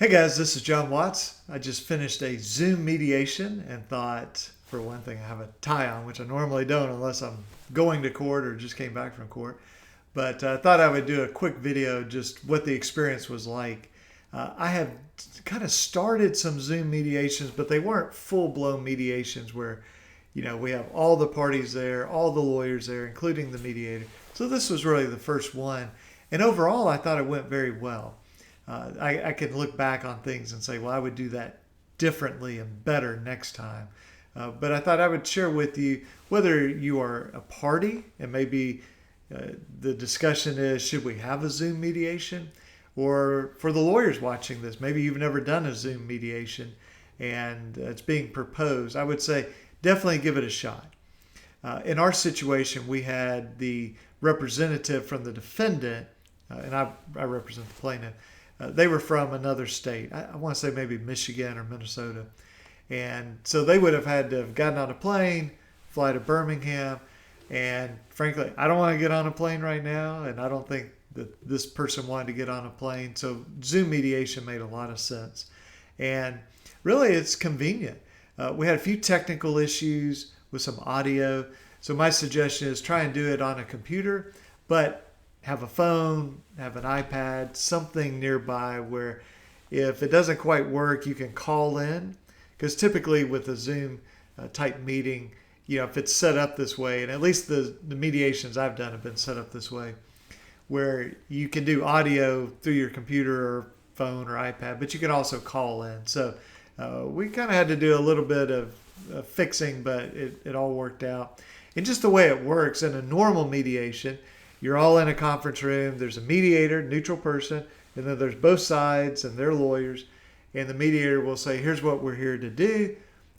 Hey guys, this is John Watts. I just finished a Zoom mediation and thought, for one thing, I have a tie on, which I normally don't unless I'm going to court or just came back from court. But I thought I would do a quick video just what the experience was like. I have kind of started some Zoom mediations, but they weren't full blown mediations where, we have all the parties there, all the lawyers there, including the mediator. So this was really the first one. And overall, I thought it went very well. I can look back on things and say, well, I would do that differently and better next time. But I thought I would share with you whether you are a party and maybe the discussion is, should we have a Zoom mediation? Or for the lawyers watching this, maybe you've never done a Zoom mediation and it's being proposed. I would say definitely give it a shot. In our situation, we had the representative from the defendant, and I represent the plaintiff. They were from another state. I want to say maybe Michigan or Minnesota. And so they would have had to have gotten on a plane, fly to Birmingham. And frankly, I don't want to get on a plane right now. And I don't think that this person wanted to get on a plane. So Zoom mediation made a lot of sense. And really, it's convenient. We had a few technical issues with some audio. So my suggestion is try and do it on a computer, but have a phone, have an iPad, something nearby where if it doesn't quite work, you can call in. Because typically with a Zoom type meeting, if it's set up this way, and at least the mediations I've done have been set up this way, where you can do audio through your computer or phone or iPad, but you can also call in. So we kind of had to do a little bit of fixing, but it all worked out. And just the way it works in a normal mediation, you're all in a conference room. There's a mediator, neutral person, and then there's both sides and their lawyers. And the mediator will say, here's what we're here to do.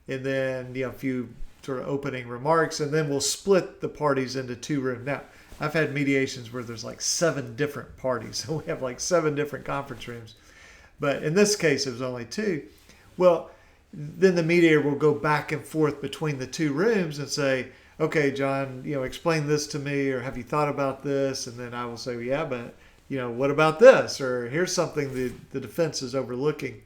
And then, a few sort of opening remarks. And then we'll split the parties into two rooms. Now, I've had mediations where there's like 7 different parties. So we have like 7 different conference rooms. But in this case, it was only 2. Well, then the mediator will go back and forth between the 2 rooms and say, okay, John, explain this to me, or have you thought about this? And then I will say, well, yeah, but, what about this? Or here's something the defense is overlooking.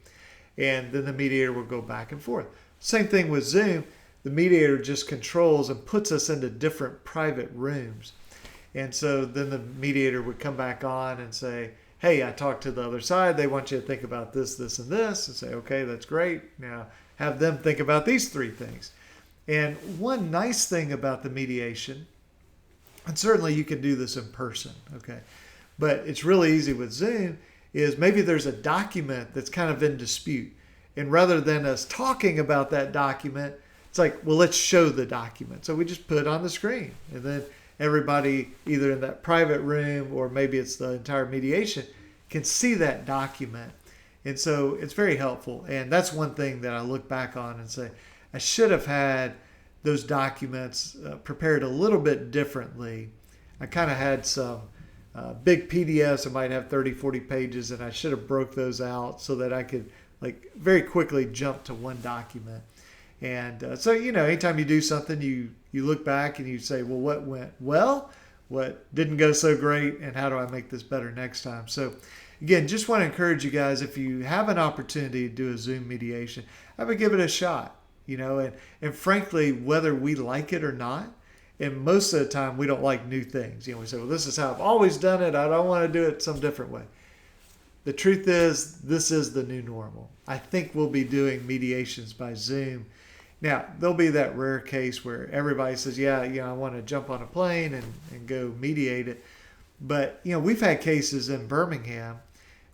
And then the mediator will go back and forth. Same thing with Zoom. The mediator just controls and puts us into different private rooms. And so then the mediator would come back on and say, hey, I talked to the other side. They want you to think about this, this, and this. And say, okay, that's great. Now have them think about these 3 things. And one nice thing about the mediation, and certainly you can do this in person, okay, but it's really easy with Zoom, is maybe there's a document that's kind of in dispute. And rather than us talking about that document, it's like, well, let's show the document. So we just put it on the screen. And then everybody, either in that private room or maybe it's the entire mediation, can see that document. And so it's very helpful. And that's one thing that I look back on and say, I should have had those documents prepared a little bit differently. I kind of had some big PDFs that might have 30, 40 pages, and I should have broke those out so that I could very quickly jump to one document. And so, anytime you do something, you look back and you say, well, what went well? What didn't go so great? And how do I make this better next time? So again, just want to encourage you guys, if you have an opportunity to do a Zoom mediation, I would give it a shot. And frankly, whether we like it or not, and most of the time we don't like new things. We say, well, this is how I've always done it. I don't want to do it some different way. The truth is, this is the new normal. I think we'll be doing mediations by Zoom. Now, there'll be that rare case where everybody says, yeah, I want to jump on a plane and go mediate it. But, we've had cases in Birmingham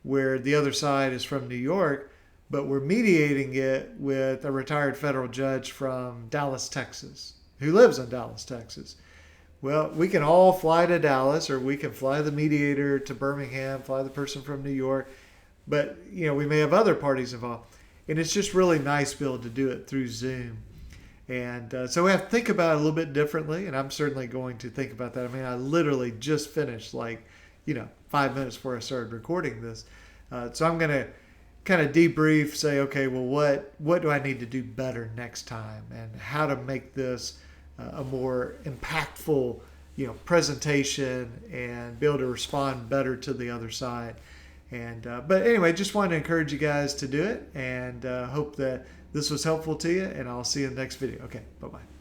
where the other side is from New York, but we're mediating it with a retired federal judge from Dallas, Texas, who lives in Dallas, Texas. Well, we can all fly to Dallas, or we can fly the mediator to Birmingham, fly the person from New York. But, we may have other parties involved. And it's just really nice to be able to do it through Zoom. And so we have to think about it a little bit differently, and I'm certainly going to think about that. I mean, I literally just finished 5 minutes before I started recording this. So I'm going to kind of debrief, say, okay, well, what do I need to do better next time, and how to make this a more impactful, presentation, and be able to respond better to the other side. And but anyway, just wanted to encourage you guys to do it, and hope that this was helpful to you. And I'll see you in the next video. Okay, bye bye.